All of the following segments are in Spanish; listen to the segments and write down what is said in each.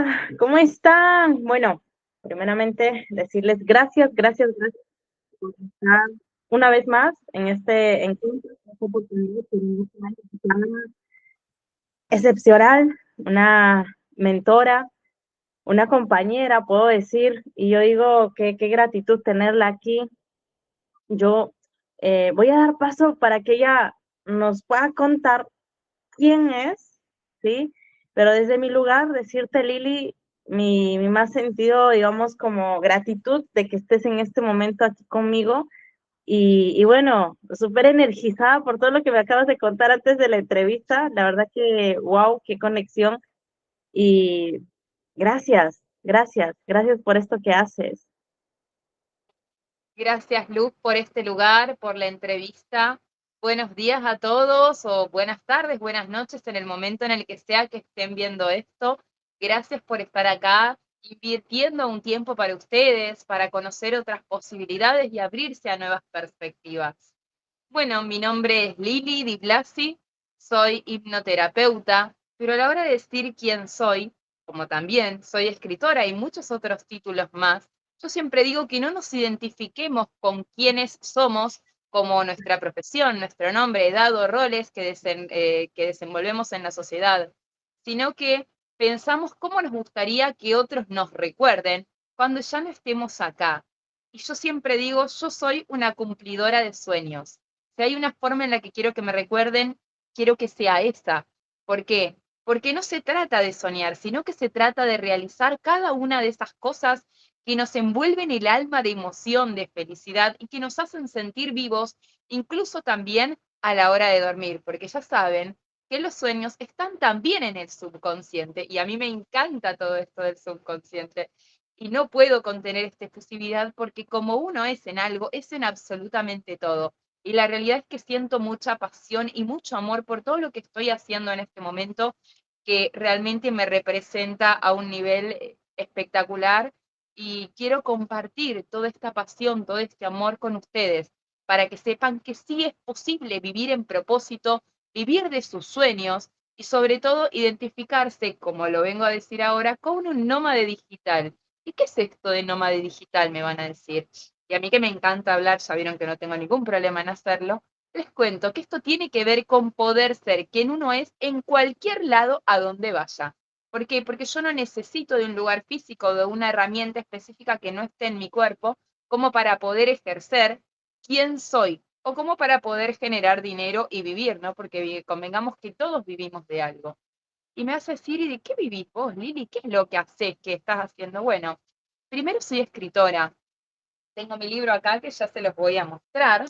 Hola, ¿cómo están? Bueno, primeramente decirles gracias por estar una vez más en este encuentro, en esta oportunidad que me gusta invitarme. Excepcional, una mentora, una compañera, puedo decir, y yo digo que qué gratitud tenerla aquí. Yo voy a dar paso para que ella nos pueda contar quién es, ¿sí? Pero desde mi lugar, decirte, Lili, mi más sentido, digamos, como gratitud de que estés en este momento aquí conmigo y bueno, súper energizada por todo lo que me acabas de contar antes de la entrevista. La verdad que, wow, qué conexión y gracias por esto que haces. Gracias, Luz, por este lugar, por la entrevista. Buenos días a todos o buenas tardes, buenas noches en el momento en el que sea que estén viendo esto. Gracias por estar acá, invirtiendo un tiempo para ustedes, para conocer otras posibilidades y abrirse a nuevas perspectivas. Bueno, mi nombre es Lili Di Blasi, soy hipnoterapeuta, pero a la hora de decir quién soy, como también soy escritora y muchos otros títulos más, yo siempre digo que no nos identifiquemos con quiénes somos como nuestra profesión, nuestro nombre, edad o roles que desenvolvemos en la sociedad, sino que pensamos cómo nos gustaría que otros nos recuerden cuando ya no estemos acá. Y yo siempre digo, yo soy una cumplidora de sueños. Si hay una forma en la que quiero que me recuerden, quiero que sea esa. ¿Por qué? Porque no se trata de soñar, sino que se trata de realizar cada una de esas cosas que nos envuelven el alma de emoción, de felicidad y que nos hacen sentir vivos, incluso también a la hora de dormir, porque ya saben que los sueños están también en el subconsciente y a mí me encanta todo esto del subconsciente y no puedo contener esta efusividad porque como uno es en algo, es en absolutamente todo. Y la realidad es que siento mucha pasión y mucho amor por todo lo que estoy haciendo en este momento, que realmente me representa a un nivel espectacular. Y quiero compartir toda esta pasión, todo este amor con ustedes, para que sepan que sí es posible vivir en propósito, vivir de sus sueños y sobre todo identificarse, como lo vengo a decir ahora, con un nómade digital. ¿Y qué es esto de nómade digital? Me van a decir. Y a mí que me encanta hablar, ya vieron que no tengo ningún problema en hacerlo, les cuento que esto tiene que ver con poder ser quien uno es en cualquier lado a donde vaya. ¿Por qué? Porque yo no necesito de un lugar físico, de una herramienta específica que no esté en mi cuerpo, como para poder ejercer quién soy o como para poder generar dinero y vivir, ¿no? Porque convengamos que todos vivimos de algo. Y me hace decir, ¿y de qué vivís vos, Lili? ¿Qué es lo que haces, que estás haciendo? Bueno, primero soy escritora. Tengo mi libro acá que ya se los voy a mostrar.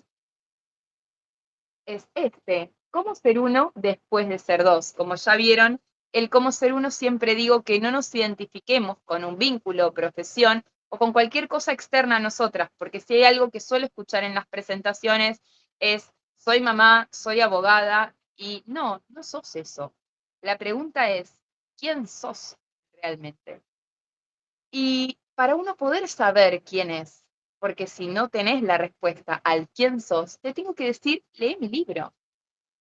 Es este, cómo ser uno después de ser dos. Como ya vieron, el cómo ser uno siempre digo que no nos identifiquemos con un vínculo, profesión o con cualquier cosa externa a nosotras, porque si hay algo que suelo escuchar en las presentaciones es, soy mamá, soy abogada, y no, no sos eso. La pregunta es, ¿quién sos realmente? Y para uno poder saber quién es, porque si no tenés la respuesta al quién sos, te tengo que decir, lee mi libro.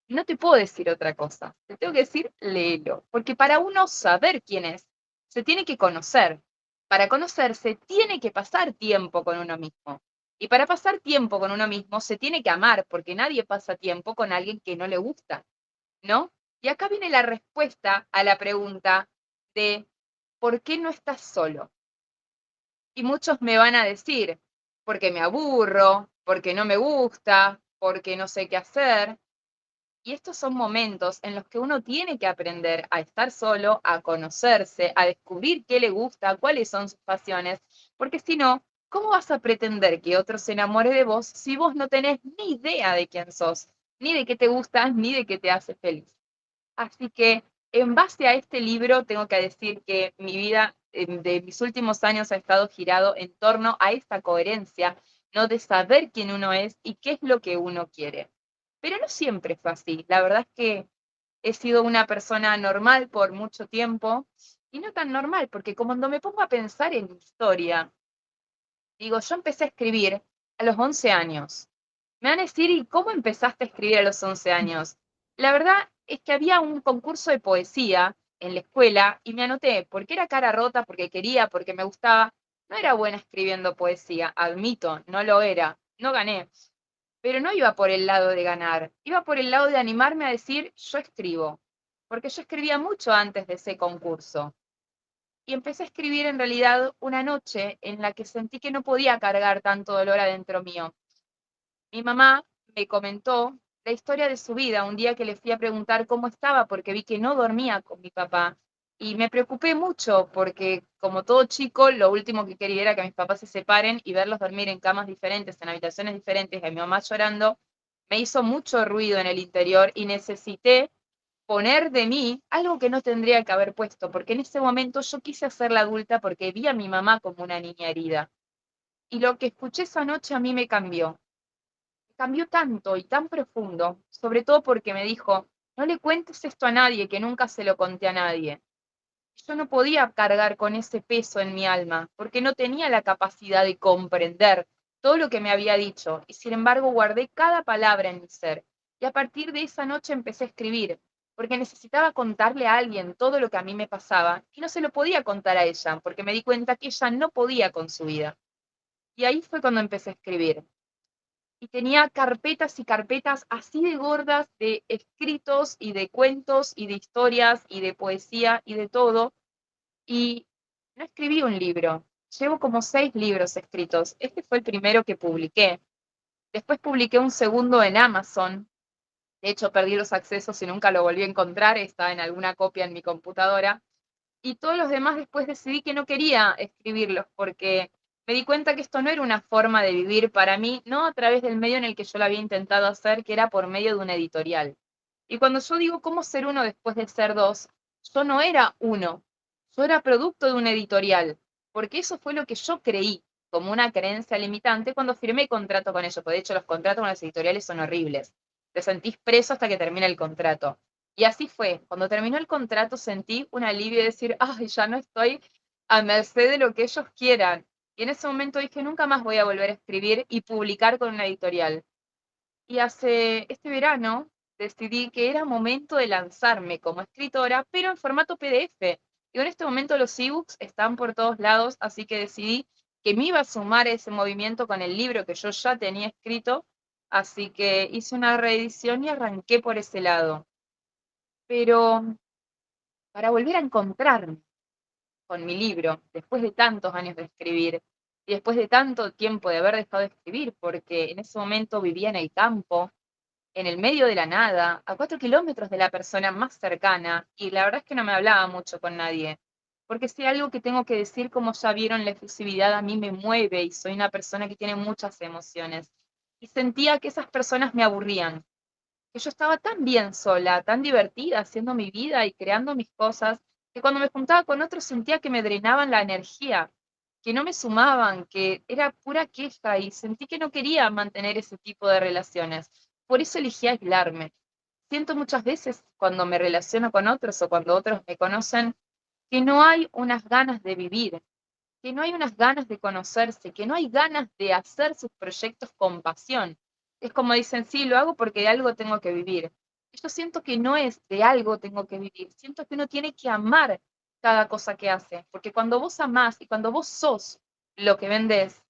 No te puedo decir otra cosa. Te tengo que decir, léelo. Porque para uno saber quién es, se tiene que conocer. Para conocerse, tiene que pasar tiempo con uno mismo. Y para pasar tiempo con uno mismo, se tiene que amar, porque nadie pasa tiempo con alguien que no le gusta, ¿no? Y acá viene la respuesta a la pregunta de ¿por qué no estás solo? Y muchos me van a decir, porque me aburro, porque no me gusta, porque no sé qué hacer. Y estos son momentos en los que uno tiene que aprender a estar solo, a conocerse, a descubrir qué le gusta, cuáles son sus pasiones, porque si no, ¿cómo vas a pretender que otro se enamore de vos si vos no tenés ni idea de quién sos, ni de qué te gusta, ni de qué te hace feliz? Así que en base a este libro tengo que decir que mi vida de mis últimos años ha estado girado en torno a esta coherencia, ¿no? De saber quién uno es y qué es lo que uno quiere. Pero no siempre fue así. La verdad es que he sido una persona normal por mucho tiempo y no tan normal, porque cuando me pongo a pensar en mi historia, digo, yo empecé a escribir a los 11 años. Me van a decir, ¿y cómo empezaste a escribir a los 11 años? La verdad es que había un concurso de poesía en la escuela y me anoté, porque era cara rota, porque quería, porque me gustaba. No era buena escribiendo poesía, admito, no lo era, no gané, pero no iba por el lado de ganar, iba por el lado de animarme a decir, yo escribo, porque yo escribía mucho antes de ese concurso. Y empecé a escribir en realidad una noche en la que sentí que no podía cargar tanto dolor adentro mío. Mi mamá me comentó la historia de su vida un día que le fui a preguntar cómo estaba porque vi que no dormía con mi papá. Y me preocupé mucho porque, como todo chico, lo último que quería era que mis papás se separen y verlos dormir en camas diferentes, en habitaciones diferentes, y a mi mamá llorando, me hizo mucho ruido en el interior y necesité poner de mí algo que no tendría que haber puesto, porque en ese momento yo quise ser la adulta porque vi a mi mamá como una niña herida. Y lo que escuché esa noche a mí me cambió tanto y tan profundo, sobre todo porque me dijo, no le cuentes esto a nadie, que nunca se lo conté a nadie. Yo no podía cargar con ese peso en mi alma, porque no tenía la capacidad de comprender todo lo que me había dicho, y sin embargo guardé cada palabra en mi ser. Y a partir de esa noche empecé a escribir, porque necesitaba contarle a alguien todo lo que a mí me pasaba, y no se lo podía contar a ella, porque me di cuenta que ella no podía con su vida. Y ahí fue cuando empecé a escribir y tenía carpetas y carpetas así de gordas de escritos y de cuentos y de historias y de poesía y de todo. Y no escribí un libro, llevo como 6 libros escritos. Este fue el primero que publiqué. Después publiqué un segundo en Amazon. De hecho, perdí los accesos y nunca lo volví a encontrar. Está en alguna copia en mi computadora. Y todos los demás después decidí que no quería escribirlos porque me di cuenta que esto no era una forma de vivir para mí, no a través del medio en el que yo lo había intentado hacer, que era por medio de una editorial. Y cuando yo digo cómo ser uno después de ser dos, yo no era uno, yo era producto de una editorial, porque eso fue lo que yo creí como una creencia limitante cuando firmé contrato con ellos, porque de hecho los contratos con las editoriales son horribles. Te sentís preso hasta que termina el contrato. Y así fue. Cuando terminó el contrato sentí un alivio de decir, ay, ya no estoy a merced de lo que ellos quieran. Y en ese momento dije, nunca más voy a volver a escribir y publicar con una editorial. Y hace este verano decidí que era momento de lanzarme como escritora, pero en formato PDF. Y en este momento los ebooks están por todos lados, así que decidí que me iba a sumar a ese movimiento con el libro que yo ya tenía escrito. Así que hice una reedición y arranqué por ese lado. Pero para volver a encontrarme con mi libro, después de tantos años de escribir y después de tanto tiempo de haber dejado de escribir, porque en ese momento vivía en el campo, en el medio de la nada, a 4 kilómetros de la persona más cercana, y la verdad es que no me hablaba mucho con nadie, porque si hay algo que tengo que decir, como ya vieron, la efusividad a mí me mueve y soy una persona que tiene muchas emociones, y sentía que esas personas me aburrían, que yo estaba tan bien sola, tan divertida haciendo mi vida y creando mis cosas, que cuando me juntaba con otros sentía que me drenaban la energía, que no me sumaban, que era pura queja y sentí que no quería mantener ese tipo de relaciones. Por eso elegí aislarme. Siento muchas veces cuando me relaciono con otros o cuando otros me conocen que no hay unas ganas de vivir, que no hay unas ganas de conocerse, que no hay ganas de hacer sus proyectos con pasión. Es como dicen, sí, lo hago porque de algo tengo que vivir. Yo siento que no es de algo tengo que vivir, siento que uno tiene que amar cada cosa que hace, porque cuando vos amás y cuando vos sos lo que vendés,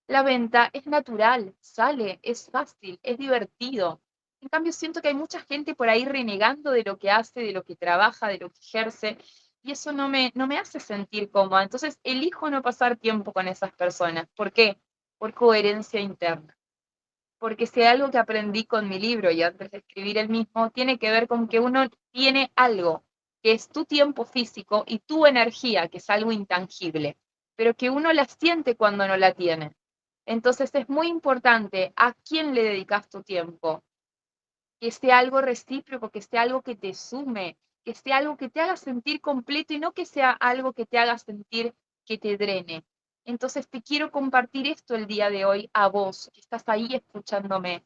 la venta es natural, sale, es fácil, es divertido. En cambio, siento que hay mucha gente por ahí renegando de lo que hace, de lo que trabaja, de lo que ejerce, y eso no me hace sentir cómoda. Entonces, elijo no pasar tiempo con esas personas. ¿Por qué? Por coherencia interna. Porque si hay algo que aprendí con mi libro y antes de escribir el mismo, tiene que ver con que uno tiene algo, que es tu tiempo físico y tu energía, que es algo intangible, pero que uno la siente cuando no la tiene. Entonces es muy importante a quién le dedicas tu tiempo, que sea algo recíproco, que sea algo que te sume, que sea algo que te haga sentir completo y no que sea algo que te haga sentir que te drene. Entonces te quiero compartir esto el día de hoy a vos, que estás ahí escuchándome.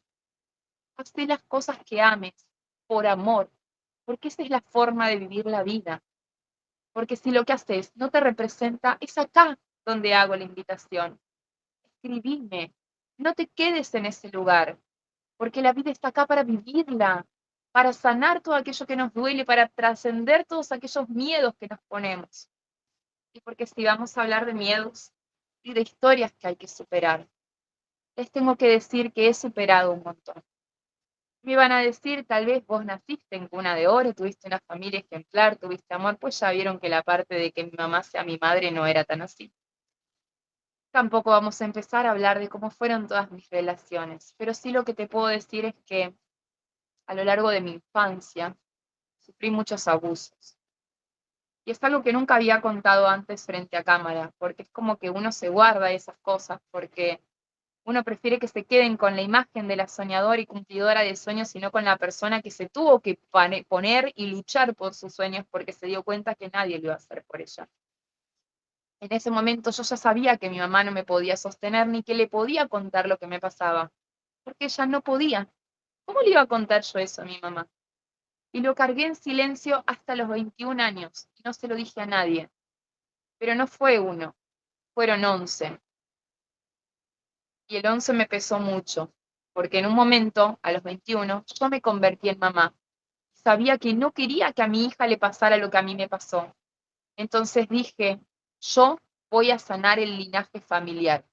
Haz las cosas que ames, por amor, porque esa es la forma de vivir la vida. Porque si lo que haces no te representa, es acá donde hago la invitación. Escribime, no te quedes en ese lugar, porque la vida está acá para vivirla. para sanar todo aquello que nos duele, para trascender todos aquellos miedos que nos ponemos. Y porque si vamos a hablar de miedos y de historias que hay que superar, les tengo que decir que he superado un montón. Me iban a decir, tal vez vos naciste en cuna de oro, tuviste una familia ejemplar, tuviste amor, pues ya vieron que la parte de que mi mamá sea mi madre no era tan así. Tampoco vamos a empezar a hablar de cómo fueron todas mis relaciones, pero sí lo que te puedo decir es que a lo largo de mi infancia sufrí muchos abusos. Y es algo que nunca había contado antes frente a cámara, porque es como que uno se guarda esas cosas, porque uno prefiere que se queden con la imagen de la soñadora y cumplidora de sueños, sino con la persona que se tuvo que poner y luchar por sus sueños porque se dio cuenta que nadie lo iba a hacer por ella. En ese momento yo ya sabía que mi mamá no me podía sostener ni que le podía contar lo que me pasaba, porque ella no podía. ¿Cómo le iba a contar yo eso a mi mamá? Y lo cargué en silencio hasta los 21 años y no se lo dije a nadie. Pero no fue uno, fueron 11. Y el 11 me pesó mucho, porque en un momento, a los 21, yo me convertí en mamá. Sabía que no quería que a mi hija le pasara lo que a mí me pasó. Entonces dije, yo voy a sanar el linaje familiar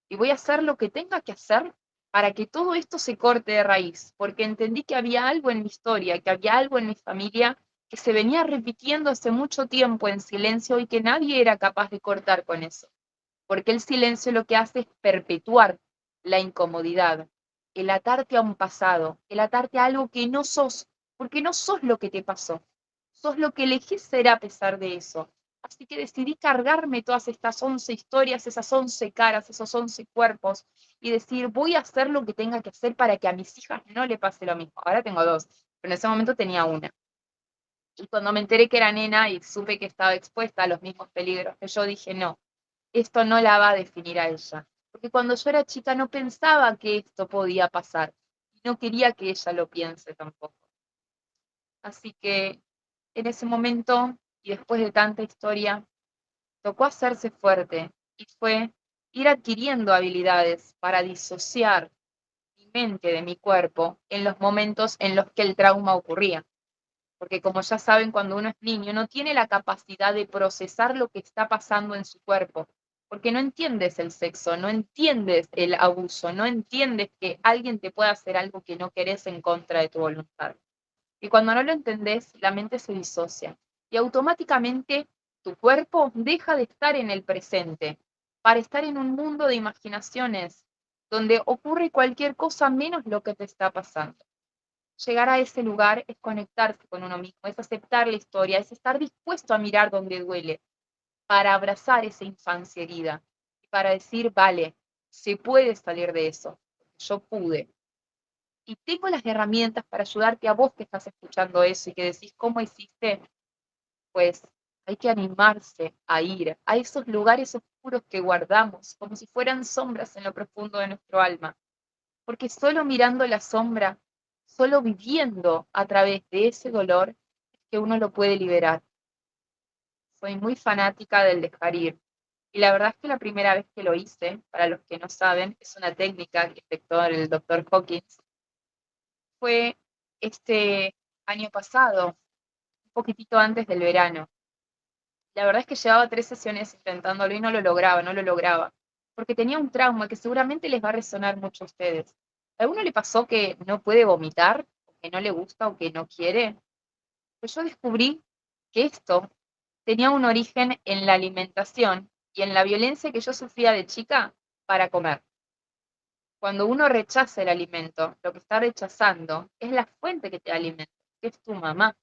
y voy a hacer lo que tenga que hacer para que todo esto se corte de raíz, porque entendí que había algo en mi historia, que había algo en mi familia que se venía repitiendo hace mucho tiempo en silencio y que nadie era capaz de cortar con eso, porque el silencio lo que hace es perpetuar la incomodidad, el atarte a un pasado, el atarte a algo que no sos, porque no sos lo que te pasó, sos lo que elegís ser a pesar de eso. Así que decidí cargarme todas estas 11 historias, esas 11 caras, esos 11 cuerpos, y decir, voy a hacer lo que tenga que hacer para que a mis hijas no le pase lo mismo. Ahora tengo dos, pero en ese momento tenía una. Y cuando me enteré que era nena y supe que estaba expuesta a los mismos peligros que yo, dije, no, esto no la va a definir a ella. Porque cuando yo era chica no pensaba que esto podía pasar. Y no quería que ella lo piense tampoco. Así que en ese momento, y después de tanta historia, tocó hacerse fuerte. Y fue ir adquiriendo habilidades para disociar mi mente de mi cuerpo en los momentos en los que el trauma ocurría. Porque como ya saben, cuando uno es niño, no tiene la capacidad de procesar lo que está pasando en su cuerpo, porque no entiendes el sexo, no entiendes el abuso, no entiendes que alguien te pueda hacer algo que no querés en contra de tu voluntad. Y cuando no lo entendés, la mente se disocia y automáticamente tu cuerpo deja de estar en el presente para estar en un mundo de imaginaciones donde ocurre cualquier cosa menos lo que te está pasando. Llegar a ese lugar es conectarse con uno mismo, es aceptar la historia, es estar dispuesto a mirar donde duele, para abrazar esa infancia herida, para decir, vale, se puede salir de eso, yo pude. Y tengo las herramientas para ayudarte a vos que estás escuchando eso y que decís, ¿cómo hiciste? Pues hay que animarse a ir a esos lugares oscuros que guardamos, como si fueran sombras en lo profundo de nuestro alma, porque solo mirando la sombra, solo viviendo a través de ese dolor, es que uno lo puede liberar. Soy muy fanática del dejar ir. Y la verdad es que la primera vez que lo hice, para los que no saben, es una técnica que efectuó el doctor Hawkins, fue este año pasado, un poquitito antes del verano. La verdad es que llevaba 3 sesiones intentándolo y no lo lograba, no lo lograba, porque tenía un trauma que seguramente les va a resonar mucho a ustedes. ¿A alguno le pasó que no puede vomitar, o que no le gusta o que no quiere? Pues yo descubrí que esto tenía un origen en la alimentación y en la violencia que yo sufría de chica para comer. Cuando uno rechaza el alimento, lo que está rechazando es la fuente que te alimenta, que es tu mamá.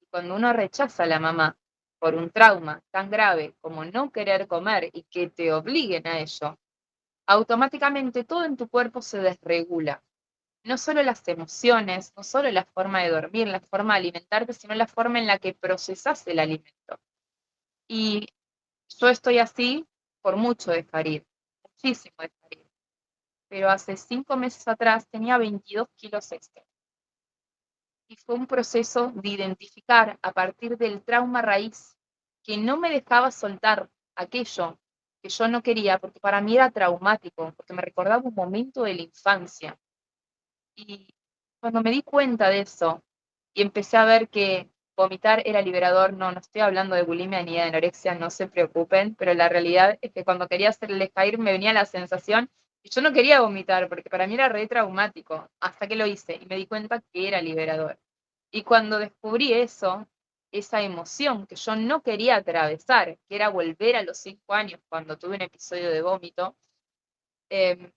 Y cuando uno rechaza a la mamá por un trauma tan grave como no querer comer y que te obliguen a ello, automáticamente todo en tu cuerpo se desregula. No solo las emociones, no solo la forma de dormir, la forma de alimentarte, sino la forma en la que procesas el alimento. Y yo estoy así por mucho dejar ir, muchísimo dejar ir. Pero hace 5 meses atrás tenía 22 kilos extra. Y fue un proceso de identificar a partir del trauma raíz que no me dejaba soltar aquello que yo no quería, porque para mí era traumático, porque me recordaba un momento de la infancia. Y Cuando me di cuenta de eso y empecé a ver que vomitar era liberador, no estoy hablando de bulimia ni de anorexia, no se preocupen, pero la realidad es que cuando quería hacerles caer me venía la sensación y yo no quería vomitar porque para mí era re traumático, hasta que lo hice y me di cuenta que era liberador. Y cuando descubrí eso, esa emoción que yo no quería atravesar, que era volver a los 5 años cuando tuve un episodio de vómito, eh,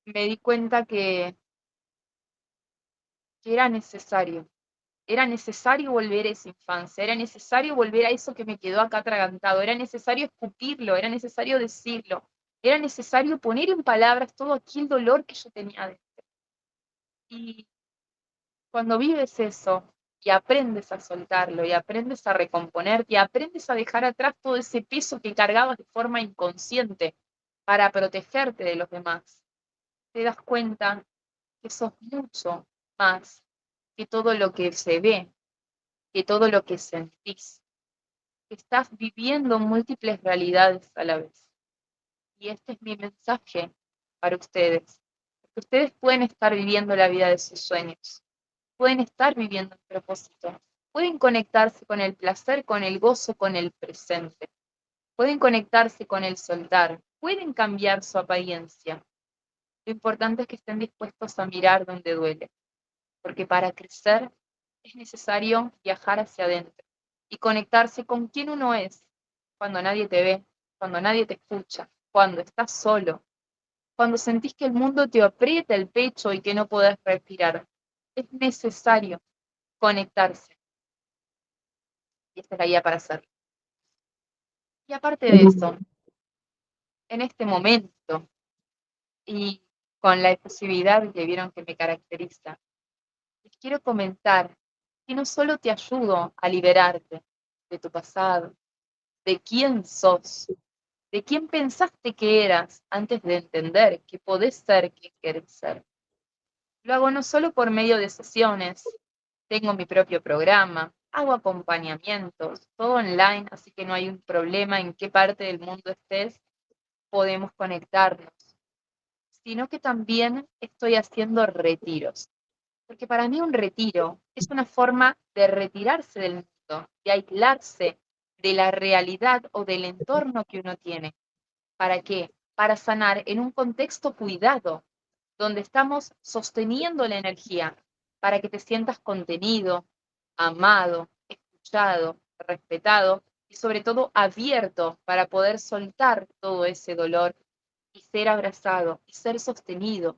me di cuenta que era necesario volver a esa infancia, era necesario volver a eso que me quedó acá atragantado, era necesario escupirlo, era necesario decirlo, era necesario poner en palabras todo aquel dolor que yo tenía dentro. Y cuando vives eso y aprendes a soltarlo y aprendes a recomponerte y aprendes a dejar atrás todo ese peso que cargabas de forma inconsciente para protegerte de los demás, te das cuenta que sos mucho más que todo lo que se ve, que todo lo que sentís, que estás viviendo múltiples realidades a la vez. Y este es mi mensaje para ustedes. Que ustedes pueden estar viviendo la vida de sus sueños, pueden estar viviendo el propósito, pueden conectarse con el placer, con el gozo, con el presente, pueden conectarse con el soltar, pueden cambiar su apariencia. Lo importante es que estén dispuestos a mirar donde duele, porque para crecer es necesario viajar hacia adentro y conectarse con quien uno es cuando nadie te ve, cuando nadie te escucha, cuando estás solo, cuando sentís que el mundo te aprieta el pecho y que no podés respirar. Es necesario conectarse y esta es la guía para hacerlo. Y aparte de eso, en este momento y con la efusividad que vieron que me caracteriza, les quiero comentar que no solo te ayudo a liberarte de tu pasado, de quién sos, de quién pensaste que eras antes de entender que podés ser quien querés ser. Lo hago no solo por medio de sesiones, tengo mi propio programa, hago acompañamientos, todo online, así que no hay un problema en qué parte del mundo estés, podemos conectarnos, sino que también estoy haciendo retiros, porque para mí un retiro es una forma de retirarse del mundo, de aislarse de la realidad o del entorno que uno tiene. ¿Para qué? Para sanar en un contexto cuidado, donde estamos sosteniendo la energía para que te sientas contenido, amado, escuchado, respetado y sobre todo abierto para poder soltar todo ese dolor y ser abrazado y ser sostenido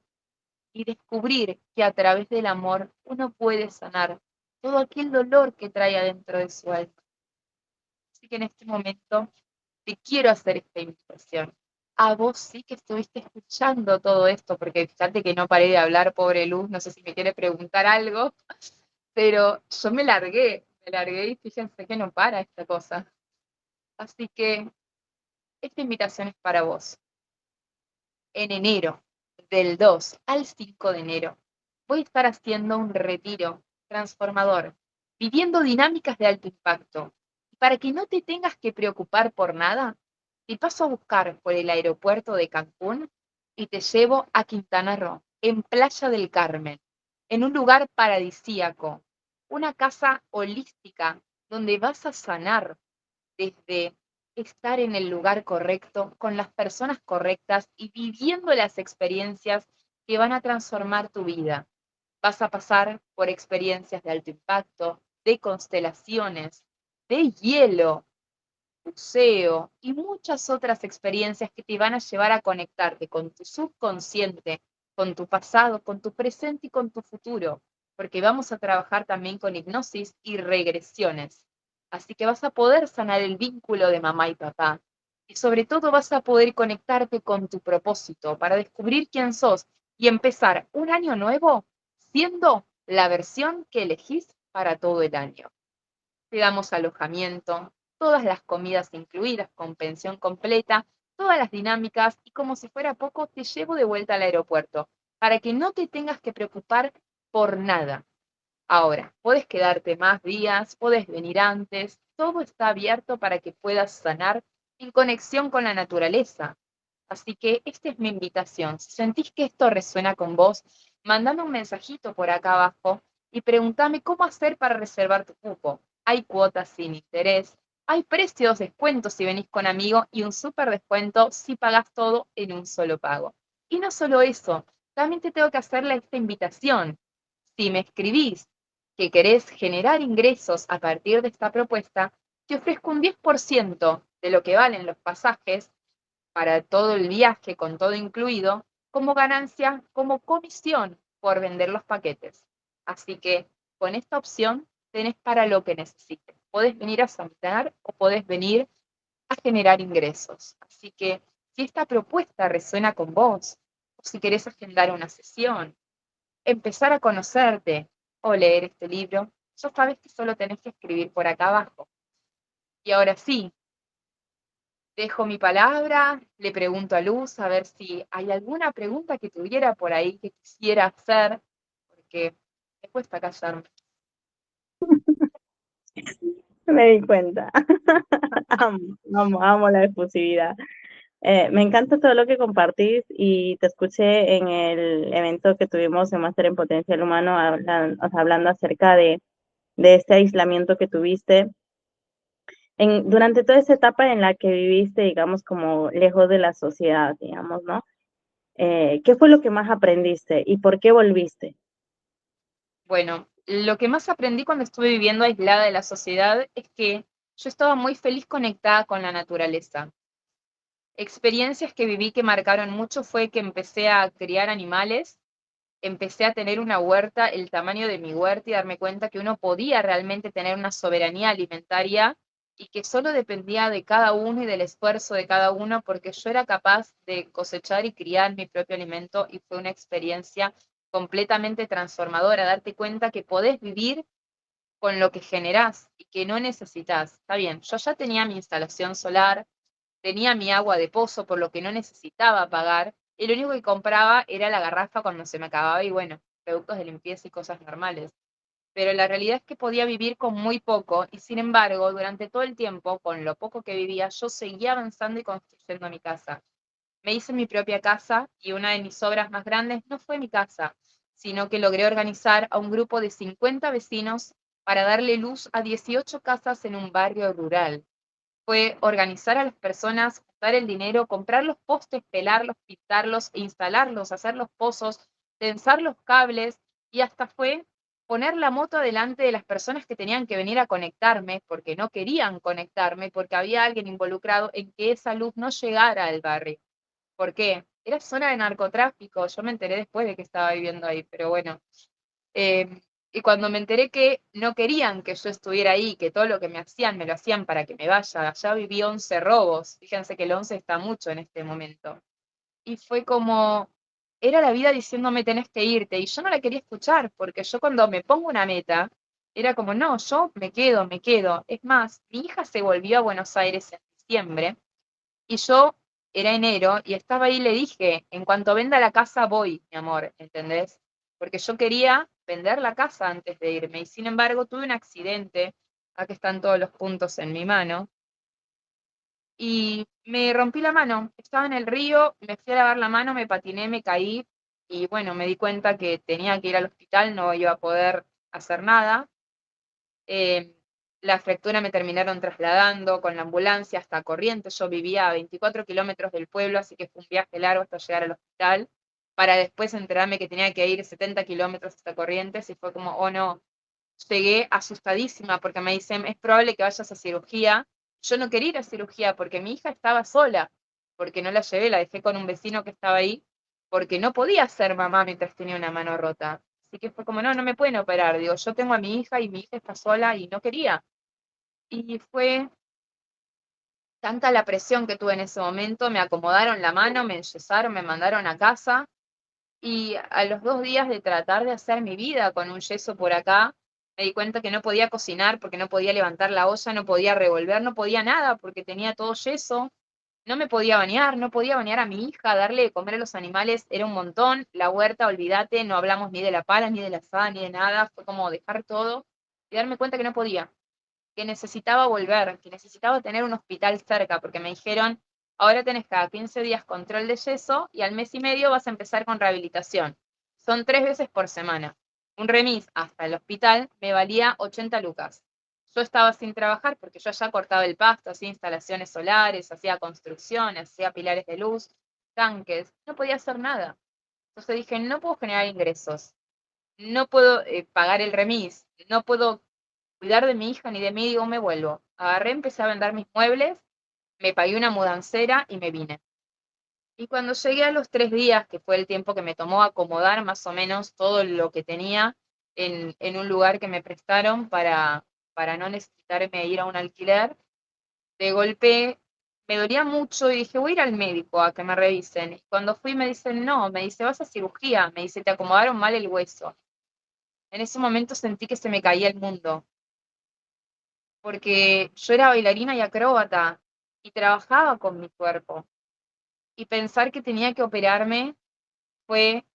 y descubrir que a través del amor uno puede sanar todo aquel dolor que trae adentro de su alma. Así que en este momento te quiero hacer esta invitación. A vos sí que estuviste escuchando todo esto, porque fíjate que no paré de hablar, pobre Luz, no sé si me quiere preguntar algo, pero yo me largué y fíjense que no para esta cosa. Así que esta invitación es para vos. En enero, del 2 al 5 de enero, voy a estar haciendo un retiro transformador, viviendo dinámicas de alto impacto. Y para que no te tengas que preocupar por nada, te paso a buscar por el aeropuerto de Cancún y te llevo a Quintana Roo, en Playa del Carmen, en un lugar paradisíaco, una casa holística donde vas a sanar desde estar en el lugar correcto, con las personas correctas y viviendo las experiencias que van a transformar tu vida. Vas a pasar por experiencias de alto impacto, de constelaciones, de hielo, buceo y muchas otras experiencias que te van a llevar a conectarte con tu subconsciente, con tu pasado, con tu presente y con tu futuro, porque vamos a trabajar también con hipnosis y regresiones. Así que vas a poder sanar el vínculo de mamá y papá. Y sobre todo vas a poder conectarte con tu propósito para descubrir quién sos y empezar un año nuevo siendo la versión que elegís para todo el año. Te damos alojamiento, todas las comidas incluidas con pensión completa, todas las dinámicas y como si fuera poco te llevo de vuelta al aeropuerto para que no te tengas que preocupar por nada. Ahora, puedes quedarte más días, puedes venir antes, todo está abierto para que puedas sanar en conexión con la naturaleza. Así que esta es mi invitación. Si sentís que esto resuena con vos, Mándame un mensajito por acá abajo y pregúntame cómo hacer para reservar tu cupo. Hay cuotas sin interés, hay precios, descuentos si venís con amigos y un súper descuento si pagás todo en un solo pago. Y no solo eso, también te tengo que hacerle esta invitación. Si me escribís que querés generar ingresos a partir de esta propuesta, te ofrezco un 10% de lo que valen los pasajes para todo el viaje con todo incluido, como ganancia, como comisión por vender los paquetes. Así que con esta opción tenés para lo que necesites. Podés venir a sembrar o podés venir a generar ingresos. Así que si esta propuesta resuena con vos, o si querés agendar una sesión, empezar a conocerte o leer este libro, ya sabes que solo tenés que escribir por acá abajo. Y ahora sí, dejo mi palabra, le pregunto a Luz a ver si hay alguna pregunta que tuviera por ahí que quisiera hacer, porque me cuesta callarme. Me di cuenta. Amo la efusividad. Me encanta todo lo que compartís y te escuché en el evento que tuvimos en Máster en Potencial Humano o sea, hablando acerca de este aislamiento que tuviste. Durante toda esa etapa en la que viviste, digamos, como lejos de la sociedad, digamos, ¿no? ¿Qué fue lo que más aprendiste y por qué volviste? Bueno, lo que más aprendí cuando estuve viviendo aislada de la sociedad es que yo estaba muy feliz conectada con la naturaleza. Experiencias que viví que marcaron mucho fue que empecé a criar animales, empecé a tener una huerta, el tamaño de mi huerta y darme cuenta que uno podía realmente tener una soberanía alimentaria y que solo dependía de cada uno y del esfuerzo de cada uno porque yo era capaz de cosechar y criar mi propio alimento y fue una experiencia completamente transformadora, darte cuenta que podés vivir con lo que generás y que no necesitas. Está bien, yo ya tenía mi instalación solar, tenía mi agua de pozo, por lo que no necesitaba pagar, y lo único que compraba era la garrafa cuando se me acababa y bueno, productos de limpieza y cosas normales. Pero la realidad es que podía vivir con muy poco y sin embargo, durante todo el tiempo, con lo poco que vivía, yo seguía avanzando y construyendo mi casa. Me hice mi propia casa y una de mis obras más grandes no fue mi casa, sino que logré organizar a un grupo de 50 vecinos para darle luz a 18 casas en un barrio rural. Fue organizar a las personas, juntar el dinero, comprar los postes, pelarlos, pintarlos e instalarlos, hacer los pozos, tensar los cables y hasta fue poner la moto delante de las personas que tenían que venir a conectarme porque no querían conectarme, porque había alguien involucrado en que esa luz no llegara al barrio. ¿Por qué? Era zona de narcotráfico, yo me enteré después de que estaba viviendo ahí, pero bueno, y cuando me enteré que no querían que yo estuviera ahí, que todo lo que me hacían, me lo hacían para que me vaya, allá viví 11 robos, fíjense que el 11 está mucho en este momento. Y fue como, era la vida diciéndome tenés que irte, y yo no la quería escuchar, porque yo cuando me pongo una meta, era como, no, yo me quedo, me quedo. Es más, mi hija se volvió a Buenos Aires en diciembre, y yo era enero y estaba ahí y le dije, en cuanto venda la casa voy, mi amor, ¿entendés? Porque yo quería vender la casa antes de irme y sin embargo tuve un accidente, acá están todos los puntos en mi mano, y me rompí la mano. Estaba en el río, me fui a lavar la mano, me patiné, me caí y bueno, me di cuenta que tenía que ir al hospital, no iba a poder hacer nada. Eh, la fractura me terminaron trasladando con la ambulancia hasta Corrientes. Yo vivía a 24 kilómetros del pueblo, así que fue un viaje largo hasta llegar al hospital, para después enterarme que tenía que ir 70 kilómetros hasta Corrientes y fue como, oh no, llegué asustadísima porque me dicen, es probable que vayas a cirugía. Yo no quería ir a cirugía porque mi hija estaba sola, porque no la llevé, la dejé con un vecino que estaba ahí, porque no podía ser mamá mientras tenía una mano rota. Así que fue como, no, no me pueden operar. Digo, yo tengo a mi hija y mi hija está sola y no quería. Y fue tanta la presión que tuve en ese momento, me acomodaron la mano, me enyesaron, me mandaron a casa y a los 2 días de tratar de hacer mi vida con un yeso por acá, me di cuenta que no podía cocinar porque no podía levantar la olla, no podía revolver, no podía nada porque tenía todo yeso, no me podía bañar, no podía bañar a mi hija, darle de comer a los animales, era un montón, la huerta, olvídate, no hablamos ni de la pala, ni de la asada, ni de nada, fue como dejar todo y darme cuenta que no podía, que necesitaba volver, que necesitaba tener un hospital cerca, porque me dijeron, ahora tenés cada 15 días control de yeso y al mes y medio vas a empezar con rehabilitación. Son 3 veces por semana. Un remis hasta el hospital me valía 80 lucas. Yo estaba sin trabajar porque yo ya cortaba el pasto, hacía instalaciones solares, hacía construcciones, hacía pilares de luz, tanques, no podía hacer nada. Entonces dije, no puedo generar ingresos, no puedo pagar el remis, no puedo cuidar de mi hija ni de mí, digo, me vuelvo. Agarré, empecé a vender mis muebles, me pagué una mudancera y me vine. Y cuando llegué a los 3 días, que fue el tiempo que me tomó acomodar más o menos todo lo que tenía en un lugar que me prestaron para no necesitarme ir a un alquiler, de golpe me dolía mucho y dije, voy a ir al médico a que me revisen. Y cuando fui me dicen, no, me dice, vas a cirugía, me dice, te acomodaron mal el hueso. En ese momento sentí que se me caía el mundo, porque yo era bailarina y acróbata y trabajaba con mi cuerpo. Y pensar que tenía que operarme fue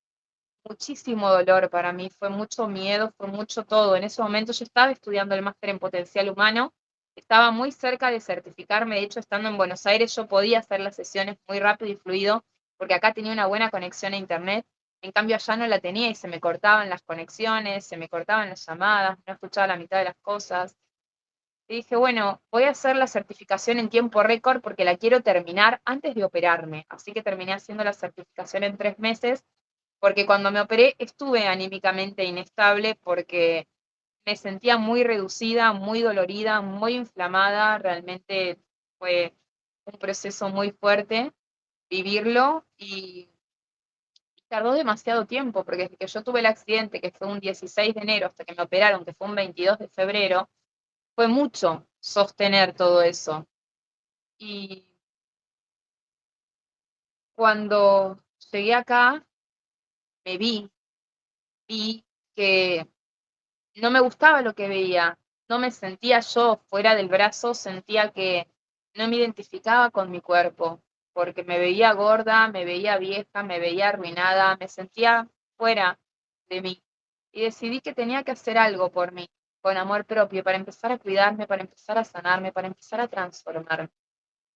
muchísimo dolor para mí, fue mucho miedo, fue mucho todo. En ese momento yo estaba estudiando el máster en potencial humano, estaba muy cerca de certificarme, de hecho estando en Buenos Aires yo podía hacer las sesiones muy rápido y fluido, porque acá tenía una buena conexión a internet, en cambio allá no la tenía y se me cortaban las conexiones, se me cortaban las llamadas, no escuchaba la mitad de las cosas. Y dije, bueno, voy a hacer la certificación en tiempo récord porque la quiero terminar antes de operarme. Así que terminé haciendo la certificación en 3 meses, porque cuando me operé estuve anímicamente inestable porque me sentía muy reducida, muy dolorida, muy inflamada. Realmente fue un proceso muy fuerte vivirlo y tardó demasiado tiempo, porque desde que yo tuve el accidente, que fue un 16 de enero, hasta que me operaron, que fue un 22 de febrero, fue mucho sostener todo eso. Y cuando llegué acá, me vi que no me gustaba lo que veía, no me sentía yo fuera del brazo, sentía que no me identificaba con mi cuerpo, porque me veía gorda, me veía vieja, me veía arruinada, me sentía fuera de mí. Y decidí que tenía que hacer algo por mí, con amor propio, para empezar a cuidarme, para empezar a sanarme, para empezar a transformarme.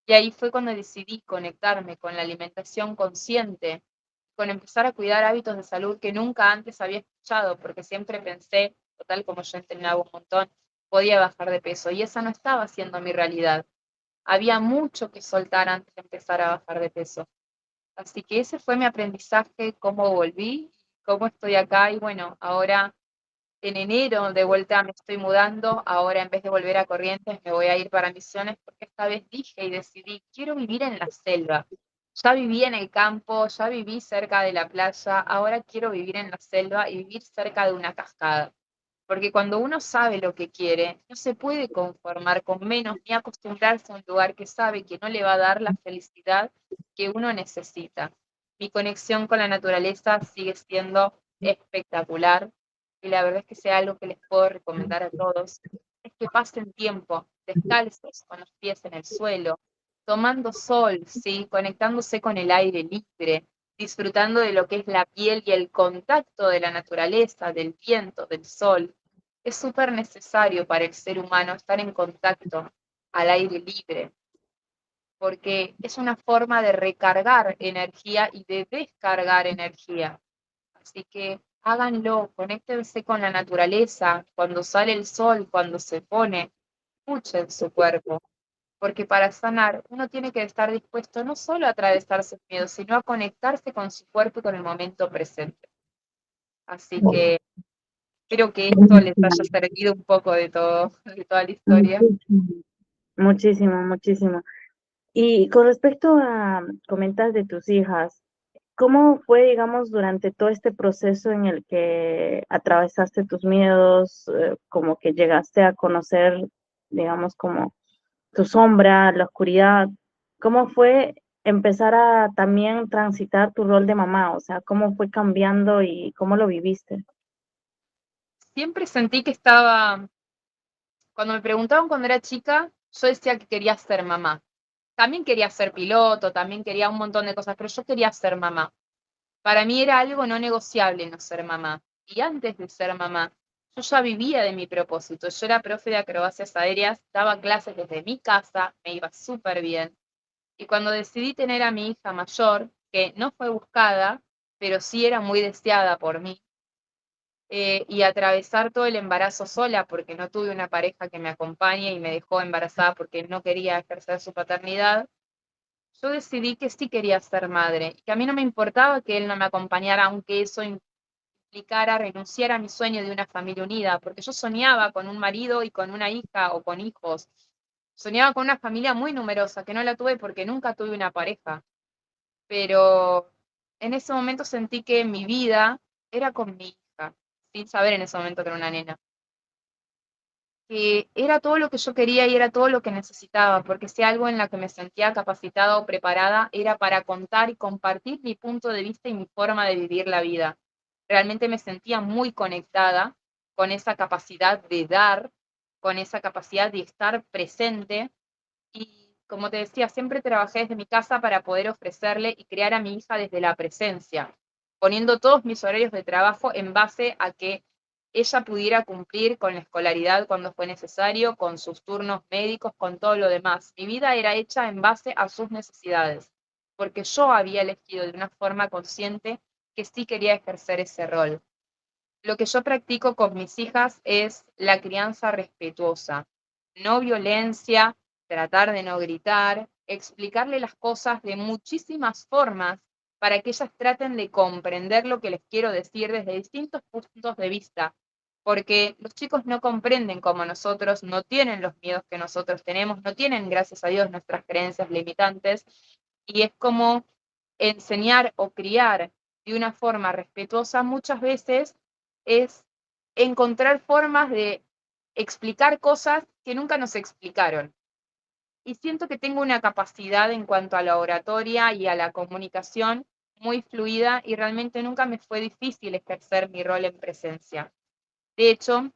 Y ahí fue cuando decidí conectarme con la alimentación consciente, con empezar a cuidar hábitos de salud que nunca antes había escuchado, porque siempre pensé, total como yo entrenaba un montón, podía bajar de peso y esa no estaba siendo mi realidad. Había mucho que soltar antes de empezar a bajar de peso. Así que ese fue mi aprendizaje, cómo volví, cómo estoy acá y bueno, ahora en enero de vuelta me estoy mudando, ahora en vez de volver a Corrientes me voy a ir para Misiones porque esta vez dije y decidí, quiero vivir en la selva. Ya viví en el campo, ya viví cerca de la playa, ahora quiero vivir en la selva y vivir cerca de una cascada. Porque cuando uno sabe lo que quiere, no se puede conformar con menos ni acostumbrarse a un lugar que sabe que no le va a dar la felicidad que uno necesita. Mi conexión con la naturaleza sigue siendo espectacular y la verdad es que sea algo que les puedo recomendar a todos, es que pasen tiempo descalzos, con los pies en el suelo, tomando sol, ¿sí? Conectándose con el aire libre, disfrutando de lo que es la piel y el contacto de la naturaleza, del viento, del sol. Es súper necesario para el ser humano estar en contacto al aire libre, porque es una forma de recargar energía y de descargar energía. Así que háganlo, conéctense con la naturaleza, cuando sale el sol, cuando se pone, escuchen su cuerpo, porque para sanar uno tiene que estar dispuesto no solo a atravesar sus miedos, sino a conectarse con su cuerpo y con el momento presente. Así que espero que esto les haya servido un poco de todo, de toda la historia. Muchísimo, muchísimo, muchísimo. Y con respecto a comentas de tus hijas, ¿cómo fue, digamos, durante todo este proceso en el que atravesaste tus miedos, como que llegaste a conocer, digamos, como tu sombra, la oscuridad? ¿Cómo fue empezar a también transitar tu rol de mamá? O sea, ¿cómo fue cambiando y cómo lo viviste? Siempre sentí que estaba, cuando me preguntaban cuando era chica, yo decía que quería ser mamá. También quería ser piloto, también quería un montón de cosas, pero yo quería ser mamá. Para mí era algo no negociable no ser mamá. Y antes de ser mamá, yo ya vivía de mi propósito. Yo era profe de acrobacias aéreas, daba clases desde mi casa, me iba súper bien. Y cuando decidí tener a mi hija mayor, que no fue buscada, pero sí era muy deseada por mí. Y atravesar todo el embarazo sola, porque no tuve una pareja que me acompañe y me dejó embarazada porque no quería ejercer su paternidad, yo decidí que sí quería ser madre, y que a mí no me importaba que él no me acompañara, aunque eso implicara renunciar a mi sueño de una familia unida, porque yo soñaba con un marido y con una hija o con hijos. Soñaba con una familia muy numerosa, que no la tuve porque nunca tuve una pareja, pero en ese momento sentí que mi vida era con mi hija, sin saber en ese momento que era una nena, que era todo lo que yo quería y era todo lo que necesitaba, porque si algo en la que me sentía capacitada o preparada era para contar y compartir mi punto de vista y mi forma de vivir la vida. Realmente me sentía muy conectada con esa capacidad de dar, con esa capacidad de estar presente y, como te decía, siempre trabajé desde mi casa para poder ofrecerle y crear a mi hija desde la presencia, poniendo todos mis horarios de trabajo en base a que ella pudiera cumplir con la escolaridad cuando fue necesario, con sus turnos médicos, con todo lo demás. Mi vida era hecha en base a sus necesidades, porque yo había elegido de una forma consciente que sí quería ejercer ese rol. Lo que yo practico con mis hijas es la crianza respetuosa, no violencia, tratar de no gritar, explicarle las cosas de muchísimas formas para que ellas traten de comprender lo que les quiero decir desde distintos puntos de vista, porque los chicos no comprenden como nosotros, no tienen los miedos que nosotros tenemos, no tienen, gracias a Dios, nuestras creencias limitantes, y es como enseñar o criar de una forma respetuosa muchas veces es encontrar formas de explicar cosas que nunca nos explicaron. Y siento que tengo una capacidad en cuanto a la oratoria y a la comunicación muy fluida y realmente nunca me fue difícil ejercer mi rol en presencia. De hecho,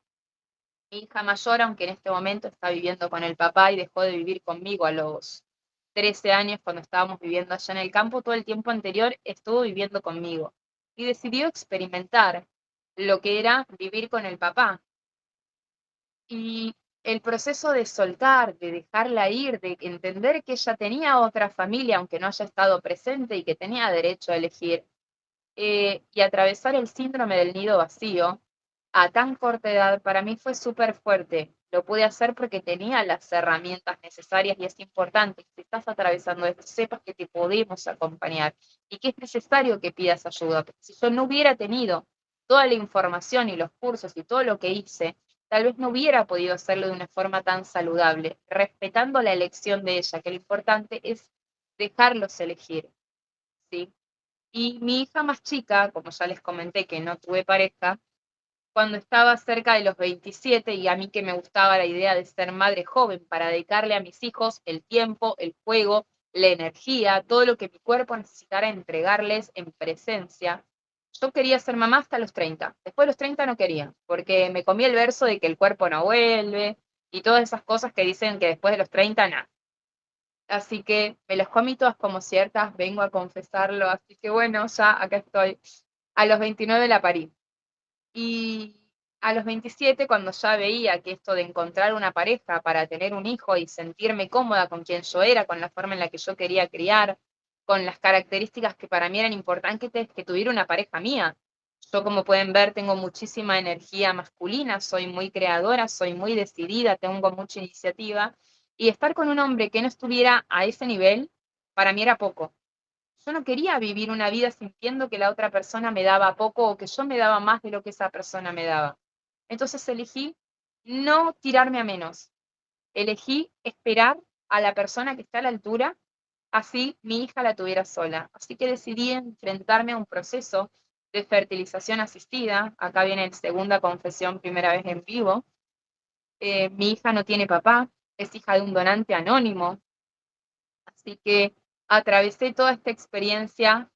mi hija mayor, aunque en este momento está viviendo con el papá y dejó de vivir conmigo a los 13 años cuando estábamos viviendo allá en el campo, todo el tiempo anterior estuvo viviendo conmigo y decidió experimentar lo que era vivir con el papá. Y el proceso de soltar, de dejarla ir, de entender que ella tenía otra familia, aunque no haya estado presente y que tenía derecho a elegir, y atravesar el síndrome del nido vacío a tan corta edad, para mí fue súper fuerte. Lo pude hacer porque tenía las herramientas necesarias y es importante que si estás atravesando esto, sepas que te podemos acompañar y que es necesario que pidas ayuda. Porque si yo no hubiera tenido toda la información y los cursos y todo lo que hice, tal vez no hubiera podido hacerlo de una forma tan saludable, respetando la elección de ella, que lo importante es dejarlos elegir, ¿sí? Y mi hija más chica, como ya les comenté que no tuve pareja, cuando estaba cerca de los 27 y a mí que me gustaba la idea de ser madre joven para dedicarle a mis hijos el tiempo, el juego, la energía, todo lo que mi cuerpo necesitara entregarles en presencia, yo quería ser mamá hasta los 30. Después de los 30 no quería, porque me comí el verso de que el cuerpo no vuelve y todas esas cosas que dicen que después de los 30 nada. Así que me los comí todas como ciertas, vengo a confesarlo, así que bueno, ya acá estoy. A los 29 la parí. Y a los 27, cuando ya veía que esto de encontrar una pareja para tener un hijo y sentirme cómoda con quien yo era, con la forma en la que yo quería criar, con las características que para mí eran importantes que tuviera una pareja mía. Yo, como pueden ver, tengo muchísima energía masculina, soy muy creadora, soy muy decidida, tengo mucha iniciativa, y estar con un hombre que no estuviera a ese nivel, para mí era poco. Yo no quería vivir una vida sintiendo que la otra persona me daba poco o que yo me daba más de lo que esa persona me daba. Entonces elegí no tirarme a menos. Elegí esperar a la persona que está a la altura, así mi hija la tuviera sola. Así que decidí enfrentarme a un proceso de fertilización asistida. Acá viene la segunda confesión, primera vez en vivo. Mi hija no tiene papá, es hija de un donante anónimo. Así que atravesé toda esta experiencia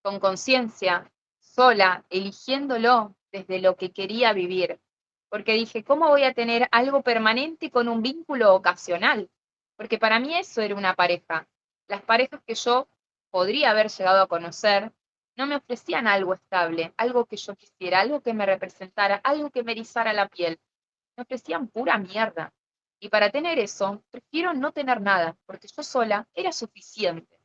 con conciencia, sola, eligiéndolo desde lo que quería vivir. Porque dije, ¿cómo voy a tener algo permanente con un vínculo ocasional? Porque para mí eso era una pareja. Las parejas que yo podría haber llegado a conocer no me ofrecían algo estable, algo que yo quisiera, algo que me representara, algo que me erizara la piel. Me ofrecían pura mierda. Y para tener eso, prefiero no tener nada, porque yo sola era suficiente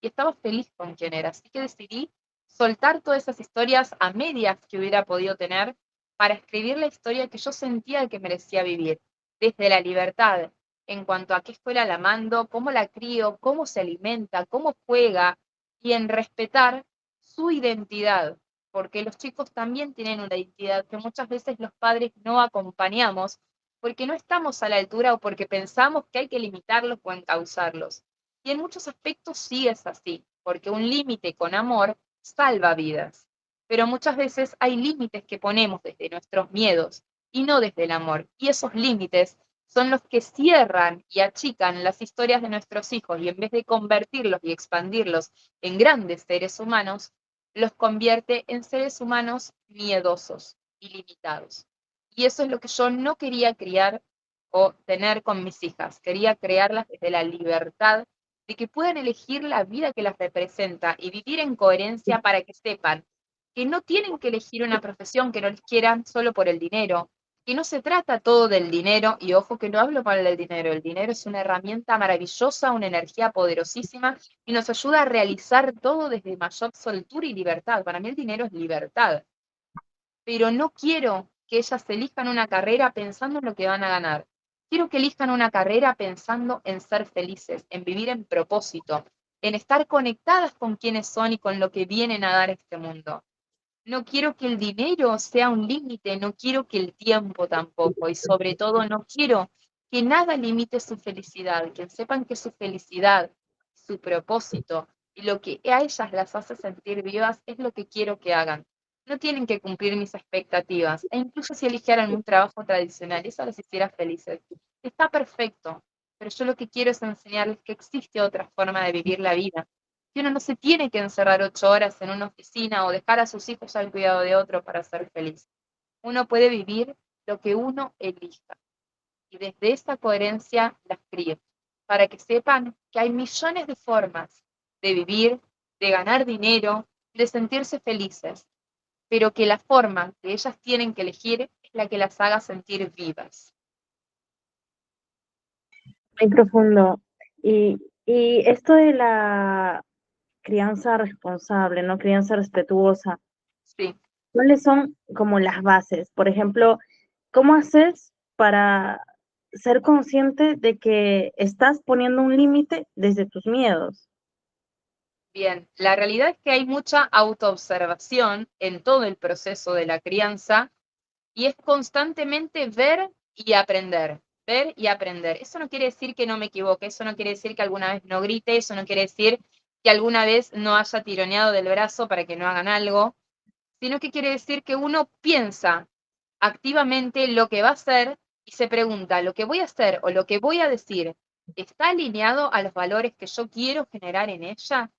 y estaba feliz con quien era. Así que decidí soltar todas esas historias a medias que hubiera podido tener para escribir la historia que yo sentía que merecía vivir, desde la libertad, en cuanto a qué escuela la mando, cómo la crío, cómo se alimenta, cómo juega, y en respetar su identidad, porque los chicos también tienen una identidad que muchas veces los padres no acompañamos porque no estamos a la altura o porque pensamos que hay que limitarlos o encauzarlos. Y en muchos aspectos sí es así, porque un límite con amor salva vidas. Pero muchas veces hay límites que ponemos desde nuestros miedos y no desde el amor. Y esos límites son los que cierran y achican las historias de nuestros hijos y en vez de convertirlos y expandirlos en grandes seres humanos, los convierte en seres humanos miedosos y limitados. Y eso es lo que yo no quería criar o tener con mis hijas. Quería crearlas desde la libertad de que puedan elegir la vida que las representa y vivir en coherencia para que sepan que no tienen que elegir una profesión que no les quieran solo por el dinero, que no se trata todo del dinero, y ojo que no hablo mal del dinero, el dinero es una herramienta maravillosa, una energía poderosísima y nos ayuda a realizar todo desde mayor soltura y libertad. Para mí el dinero es libertad, pero no quiero que ellas elijan una carrera pensando en lo que van a ganar. Quiero que elijan una carrera pensando en ser felices, en vivir en propósito, en estar conectadas con quienes son y con lo que vienen a dar este mundo. No quiero que el dinero sea un límite, no quiero que el tiempo tampoco, y sobre todo no quiero que nada limite su felicidad, que sepan que su felicidad, su propósito y lo que a ellas las hace sentir vivas es lo que quiero que hagan. No tienen que cumplir mis expectativas, e incluso si eligieran un trabajo tradicional, eso les hiciera felices. Está perfecto, pero yo lo que quiero es enseñarles que existe otra forma de vivir la vida, que uno no se tiene que encerrar 8 horas en una oficina o dejar a sus hijos al cuidado de otro para ser feliz. Uno puede vivir lo que uno elija. Y desde esa coherencia las crío, para que sepan que hay millones de formas de vivir, de ganar dinero, de sentirse felices, pero que la forma que ellas tienen que elegir es la que las haga sentir vivas. Muy profundo. Y esto de la crianza responsable, ¿no? Crianza respetuosa, Sí. ¿cuáles son como las bases? Por ejemplo, ¿cómo haces para ser consciente de que estás poniendo un límite desde tus miedos? Bien, la realidad es que hay mucha autoobservación en todo el proceso de la crianza y es constantemente ver y aprender, ver y aprender. Eso no quiere decir que no me equivoque, eso no quiere decir que alguna vez no grite, eso no quiere decir que alguna vez no haya tironeado del brazo para que no hagan algo, sino que quiere decir que uno piensa activamente lo que va a hacer y se pregunta, ¿lo que voy a hacer o lo que voy a decir está alineado a los valores que yo quiero generar en ella?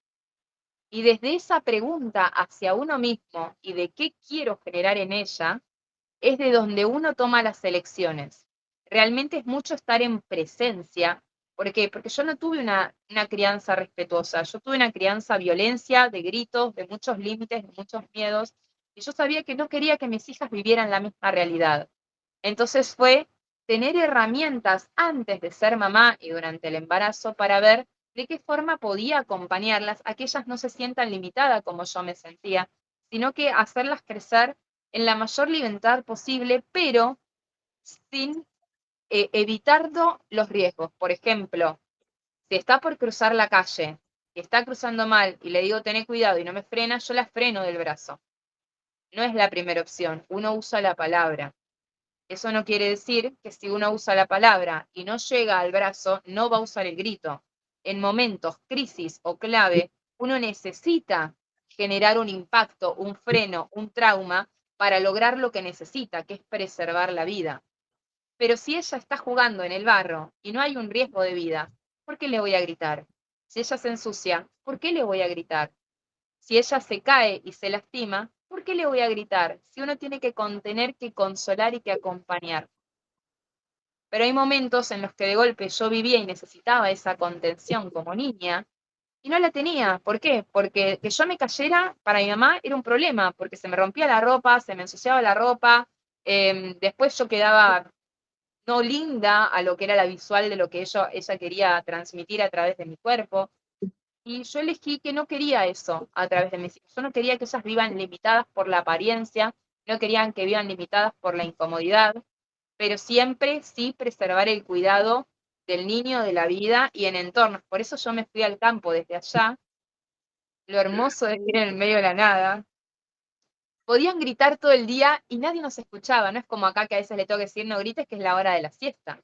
Y desde esa pregunta hacia uno mismo y de qué quiero generar en ella, es de donde uno toma las elecciones. Realmente es mucho estar en presencia. ¿Por qué? Porque yo no tuve una crianza respetuosa, yo tuve una crianza violencia, de gritos, de muchos límites, de muchos miedos, y yo sabía que no quería que mis hijas vivieran la misma realidad. Entonces fue tener herramientas antes de ser mamá y durante el embarazo para ver de qué forma podía acompañarlas a que ellas no se sientan limitadas como yo me sentía, sino que hacerlas crecer en la mayor libertad posible, pero sin evitando los riesgos. Por ejemplo, si está por cruzar la calle y está cruzando mal y le digo tené cuidado y no me frena, yo la freno del brazo. No es la primera opción, uno usa la palabra. Eso no quiere decir que si uno usa la palabra y no llega al brazo, no va a usar el grito. En momentos crisis o clave, uno necesita generar un impacto, un freno, un trauma para lograr lo que necesita, que es preservar la vida. Pero si ella está jugando en el barro y no hay un riesgo de vida, ¿por qué le voy a gritar? Si ella se ensucia, ¿por qué le voy a gritar? Si ella se cae y se lastima, ¿por qué le voy a gritar? Si uno tiene que contener, que consolar y que acompañar. Pero hay momentos en los que de golpe yo vivía y necesitaba esa contención como niña y no la tenía. ¿Por qué? Porque que yo me cayera para mi mamá era un problema, porque se me rompía la ropa, se me ensuciaba la ropa, después yo quedaba no linda a lo que era la visual de lo que ella quería transmitir a través de mi cuerpo. Y yo elegí que no quería eso a través de mis hijos. Yo no quería que ellas vivan limitadas por la apariencia, no querían que vivan limitadas por la incomodidad, pero siempre sí preservar el cuidado del niño, de la vida y en entornos. Por eso yo me fui al campo desde allá, lo hermoso de vivir en el medio de la nada. Podían gritar todo el día y nadie nos escuchaba, no es como acá que a veces le tengo que decir no grites que es la hora de la siesta.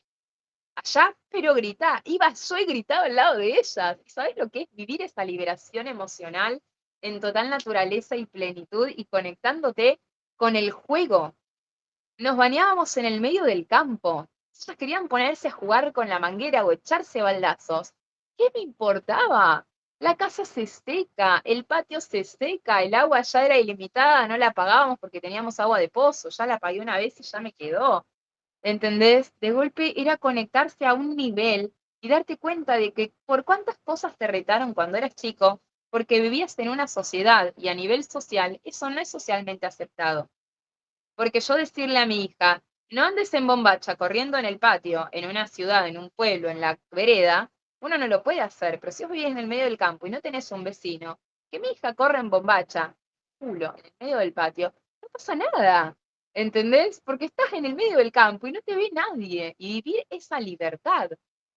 Allá, pero gritá, iba yo y gritaba al lado de ellas. ¿Y sabes lo que es vivir esa liberación emocional en total naturaleza y plenitud y conectándote con el juego? Nos bañábamos en el medio del campo. Ellas querían ponerse a jugar con la manguera o echarse baldazos. ¿Qué me importaba? La casa se seca, el patio se seca, el agua ya era ilimitada, no la pagábamos porque teníamos agua de pozo, ya la pagué una vez y ya me quedó. ¿Entendés? De golpe era conectarse a un nivel y darte cuenta de que por cuántas cosas te retaron cuando eras chico, porque vivías en una sociedad y a nivel social eso no es socialmente aceptado. Porque yo decirle a mi hija, no andes en bombacha corriendo en el patio, en una ciudad, en un pueblo, en la vereda, uno no lo puede hacer, pero si vos vivís en el medio del campo y no tenés un vecino, que mi hija corra en bombacha, culo, en el medio del patio, no pasa nada, ¿entendés? Porque estás en el medio del campo y no te ve nadie, y vivir esa libertad.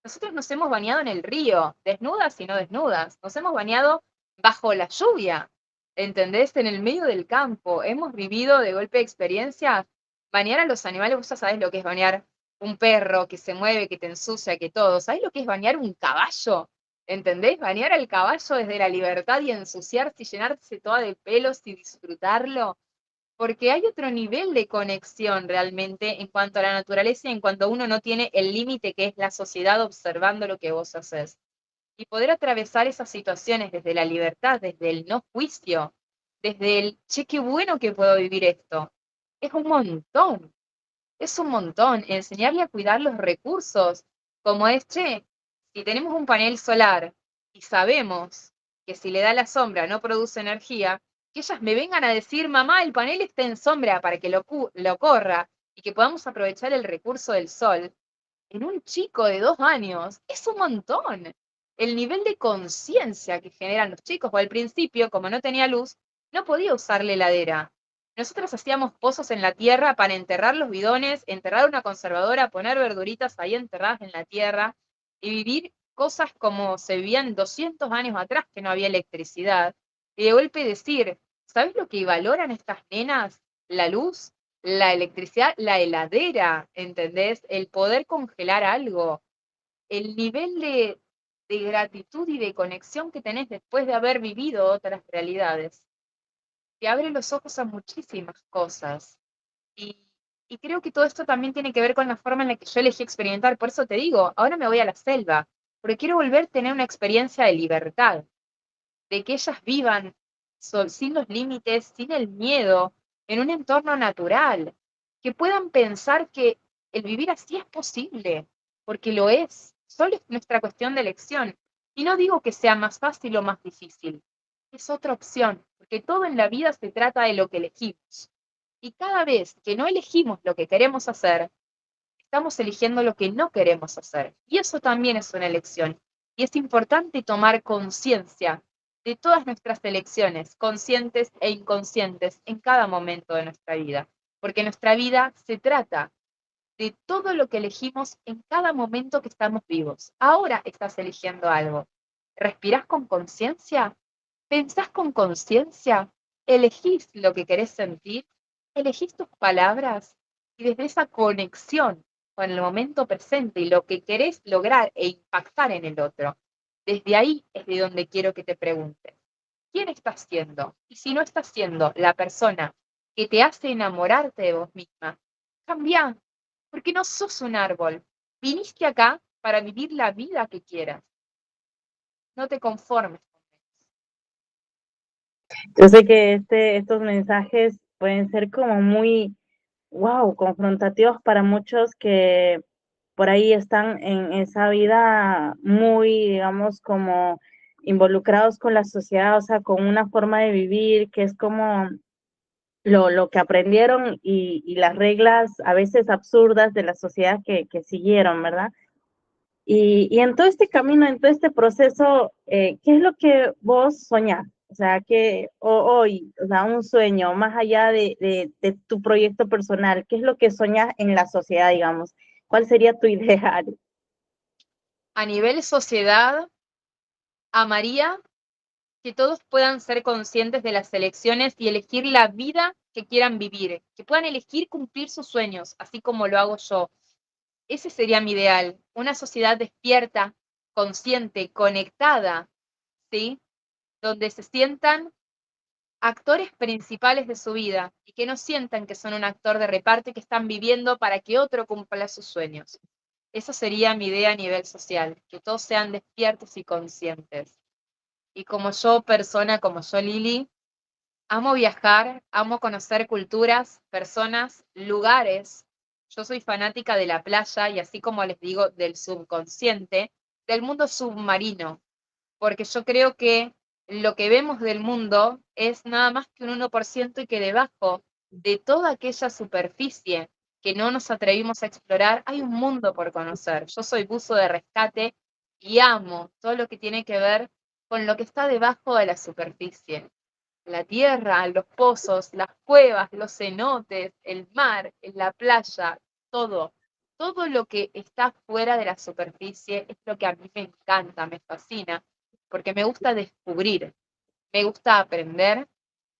Nosotros nos hemos bañado en el río, desnudas y no desnudas, nos hemos bañado bajo la lluvia, ¿entendés? En el medio del campo. Hemos vivido de golpe experiencias. Bañar a los animales, vos ya sabés lo que es bañar un perro que se mueve, que te ensucia, que todo. ¿Sabés lo que es bañar un caballo? ¿Entendés? Bañar al caballo desde la libertad y ensuciarse y llenarse toda de pelos y disfrutarlo. Porque hay otro nivel de conexión realmente en cuanto a la naturaleza y en cuanto uno no tiene el límite que es la sociedad observando lo que vos haces y poder atravesar esas situaciones desde la libertad, desde el no juicio, desde el, che, qué bueno que puedo vivir esto. Es un montón, es un montón. Enseñarle a cuidar los recursos, como es, che, si tenemos un panel solar y sabemos que si le da la sombra no produce energía, que ellas me vengan a decir, mamá, el panel está en sombra para que lo corra y que podamos aprovechar el recurso del sol en un chico de 2 años es un montón. El nivel de conciencia que generan los chicos, o al principio, como no tenía luz, no podía usar la heladera. Nosotros hacíamos pozos en la tierra para enterrar los bidones, enterrar una conservadora, poner verduritas ahí enterradas en la tierra y vivir cosas como se vivían 200 años atrás, que no había electricidad. Y de golpe decir, ¿sabes lo que valoran estas nenas? La luz, la electricidad, la heladera, ¿entendés? El poder congelar algo, el nivel de gratitud y de conexión que tenés después de haber vivido otras realidades. Te abre los ojos a muchísimas cosas. Y, y creo que todo esto también tiene que ver con la forma en la que yo elegí experimentar. Por eso te digo, ahora me voy a la selva, porque quiero volver a tener una experiencia de libertad, de que ellas vivan sin los límites, sin el miedo, en un entorno natural, que puedan pensar que el vivir así es posible, porque lo es, solo es nuestra cuestión de elección. Y no digo que sea más fácil o más difícil, es otra opción, porque todo en la vida se trata de lo que elegimos. Y cada vez que no elegimos lo que queremos hacer, estamos eligiendo lo que no queremos hacer. Y eso también es una elección. Y es importante tomar conciencia de todas nuestras elecciones, conscientes e inconscientes, en cada momento de nuestra vida. Porque nuestra vida se trata de todo lo que elegimos en cada momento que estamos vivos. Ahora estás eligiendo algo. ¿Respirás con conciencia? ¿Pensás con conciencia? ¿Elegís lo que querés sentir? ¿Elegís tus palabras? Y desde esa conexión con el momento presente y lo que querés lograr e impactar en el otro, desde ahí es de donde quiero que te preguntes, ¿quién estás siendo? Y si no estás siendo la persona que te hace enamorarte de vos misma, cambia, porque no sos un árbol. Viniste acá para vivir la vida que quieras. No te conformes con menos. Yo sé que estos mensajes pueden ser como muy, wow, confrontativos para muchos que por ahí están en esa vida muy, digamos, como involucrados con la sociedad, o sea, con una forma de vivir que es como lo que aprendieron y las reglas a veces absurdas de la sociedad que siguieron, ¿verdad? Y en todo este camino, en todo este proceso, ¿qué es lo que vos soñás? O sea, que hoy, o sea, un sueño, más allá de tu proyecto personal, ¿qué es lo que soñás en la sociedad, digamos? ¿Cuál sería tu ideal? A nivel sociedad, amaría que todos puedan ser conscientes de las elecciones y elegir la vida que quieran vivir, que puedan elegir cumplir sus sueños, así como lo hago yo. Ese sería mi ideal, una sociedad despierta, consciente, conectada, ¿sí? Donde se sientan actores principales de su vida y que no sientan que son un actor de reparto y que están viviendo para que otro cumpla sus sueños. Esa sería mi idea a nivel social, que todos sean despiertos y conscientes. Y como yo, persona, como yo, Lili, amo viajar, amo conocer culturas, personas, lugares. Yo soy fanática de la playa y así como les digo, del subconsciente, del mundo submarino, porque yo creo que lo que vemos del mundo es nada más que un 1% y que debajo de toda aquella superficie que no nos atrevimos a explorar, hay un mundo por conocer. Yo soy buzo de rescate y amo todo lo que tiene que ver con lo que está debajo de la superficie. La tierra, los pozos, las cuevas, los cenotes, el mar, la playa, todo. Todo lo que está fuera de la superficie es lo que a mí me encanta, me fascina, porque me gusta descubrir, me gusta aprender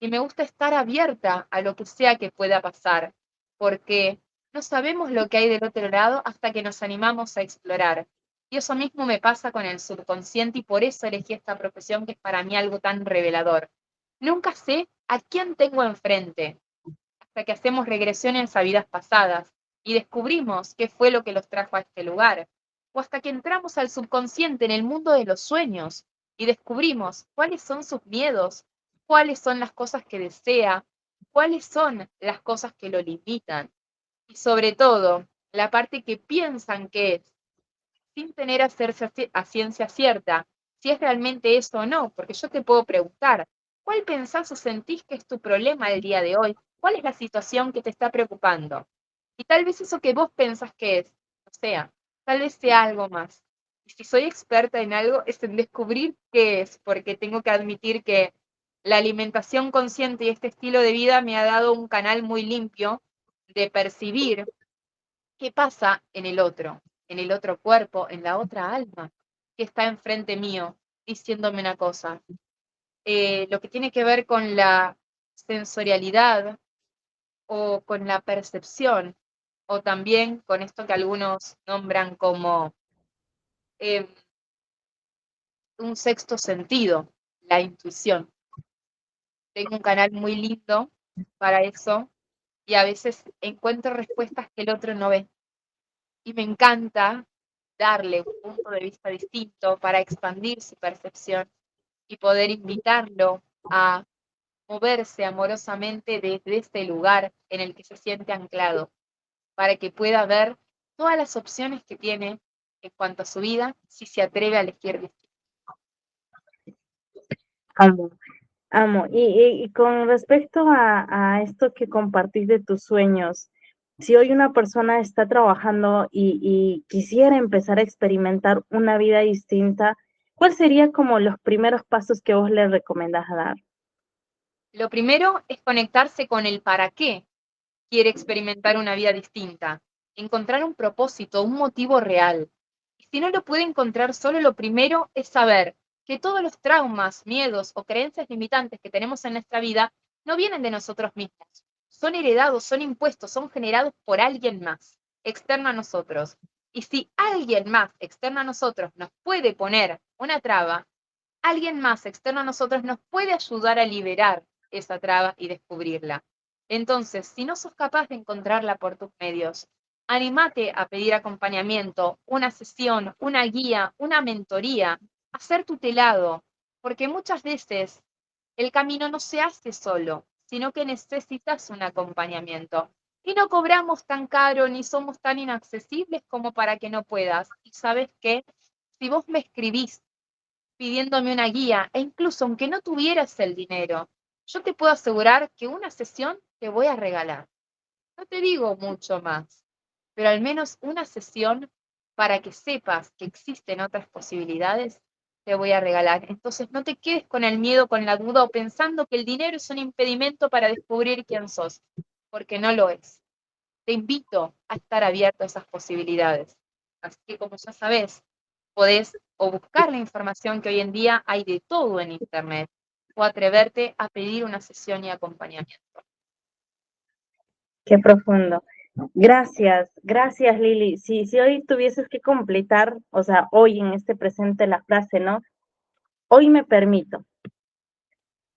y me gusta estar abierta a lo que sea que pueda pasar, porque no sabemos lo que hay del otro lado hasta que nos animamos a explorar. Y eso mismo me pasa con el subconsciente y por eso elegí esta profesión que es para mí algo tan revelador. Nunca sé a quién tengo enfrente hasta que hacemos regresiones a vidas pasadas y descubrimos qué fue lo que los trajo a este lugar, o hasta que entramos al subconsciente en el mundo de los sueños y descubrimos cuáles son sus miedos, cuáles son las cosas que desea, cuáles son las cosas que lo limitan y sobre todo la parte que piensan que es, sin tener a hacerse a ciencia cierta si es realmente eso o no, porque yo te puedo preguntar, ¿cuál pensás o sentís que es tu problema el día de hoy? ¿Cuál es la situación que te está preocupando? Y tal vez eso que vos pensás que es, o sea, tal vez sea algo más. Y si soy experta en algo, es en descubrir qué es, porque tengo que admitir que la alimentación consciente y este estilo de vida me ha dado un canal muy limpio de percibir qué pasa en el otro cuerpo, en la otra alma que está enfrente mío, diciéndome una cosa. Lo que tiene que ver con la sensorialidad o con la percepción, o también con esto que algunos nombran como eh, un sexto sentido, la intuición. Tengo un canal muy lindo para eso y a veces encuentro respuestas que el otro no ve. Y me encanta darle un punto de vista distinto para expandir su percepción y poder invitarlo a moverse amorosamente desde este lugar en el que se siente anclado, para que pueda ver todas las opciones que tiene en cuanto a su vida si se atreve a elegir distinto. Amo, amo. Y con respecto a esto que compartís de tus sueños, si hoy una persona está trabajando y quisiera empezar a experimentar una vida distinta, ¿cuál sería como los primeros pasos que vos le recomendás dar? Lo primero es conectarse con el para qué quiere experimentar una vida distinta, encontrar un propósito, un motivo real. Y si no lo puede encontrar solo, lo primero es saber que todos los traumas, miedos o creencias limitantes que tenemos en nuestra vida no vienen de nosotros mismos. Son heredados, son impuestos, son generados por alguien más, externo a nosotros. Y si alguien más externo a nosotros nos puede poner una traba, alguien más externo a nosotros nos puede ayudar a liberar esa traba y descubrirla. Entonces, si no sos capaz de encontrarla por tus medios, anímate a pedir acompañamiento, una sesión, una guía, una mentoría, hacer tutelado, porque muchas veces el camino no se hace solo, sino que necesitas un acompañamiento. Y no cobramos tan caro ni somos tan inaccesibles como para que no puedas. Y sabes qué, si vos me escribís pidiéndome una guía e incluso aunque no tuvieras el dinero, yo te puedo asegurar que una sesión te voy a regalar. No te digo mucho más, pero al menos una sesión para que sepas que existen otras posibilidades, te voy a regalar. Entonces no te quedes con el miedo, con la duda o pensando que el dinero es un impedimento para descubrir quién sos, porque no lo es. Te invito a estar abierto a esas posibilidades. Así que como ya sabes, podés o buscar la información que hoy en día hay de todo en Internet o atreverte a pedir una sesión y acompañamiento. Qué profundo. Gracias, gracias Lili. Si hoy tuvieses que completar, o sea, hoy en este presente la frase, ¿no? Hoy me permito.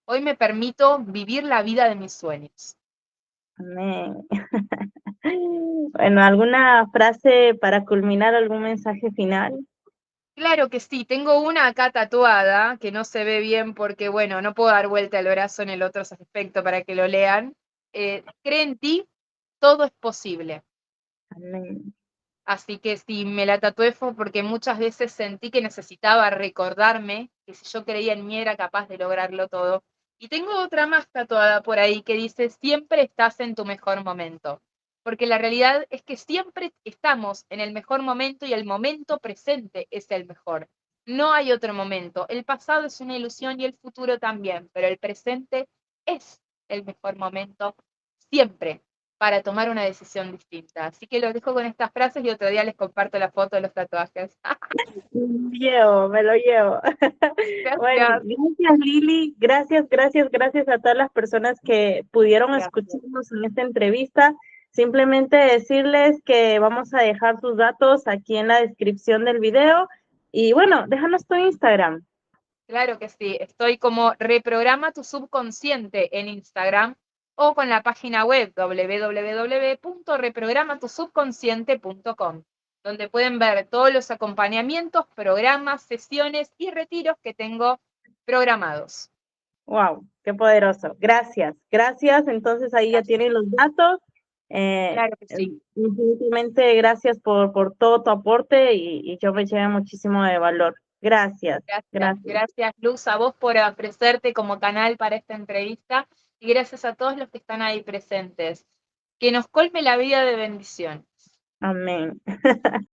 Hoy me permito vivir la vida de mis sueños. Amén. Bueno, ¿alguna frase para culminar, algún mensaje final? Claro que sí, tengo una acá tatuada que no se ve bien porque, bueno, no puedo dar vuelta el brazo en el otro aspecto para que lo lean. Cree en ti, todo es posible. Amén. Así que sí, me la tatué fue porque muchas veces sentí que necesitaba recordarme que si yo creía en mí era capaz de lograrlo todo. Y tengo otra más tatuada por ahí que dice, siempre estás en tu mejor momento. Porque la realidad es que siempre estamos en el mejor momento y el momento presente es el mejor. No hay otro momento. El pasado es una ilusión y el futuro también, pero el presente es el mejor momento siempre para tomar una decisión distinta. Así que los dejo con estas frases y otro día les comparto la foto de los tatuajes. Me lo llevo. Bueno, Gracias. gracias Lili, gracias, gracias, gracias a todas las personas que pudieron Gracias. escucharnos en esta entrevista. Simplemente decirles que vamos a dejar sus datos aquí en la descripción del video. Y bueno, déjanos tu Instagram. Claro que sí. Estoy como Reprograma tu Subconsciente en Instagram o con la página web www.reprogramatusubconsciente.com, donde pueden ver todos los acompañamientos, programas, sesiones y retiros que tengo programados. Wow, qué poderoso. Gracias, gracias. Entonces ahí ya Gracias. tienen los datos. Eh, Claro que sí. Infinitamente gracias por todo tu aporte y yo me llevo muchísimo de valor. Gracias, Gracias, gracias. gracias Luz a vos por ofrecerte como canal para esta entrevista y gracias a todos los que están ahí presentes. Que nos colme la vida de bendición. Amén.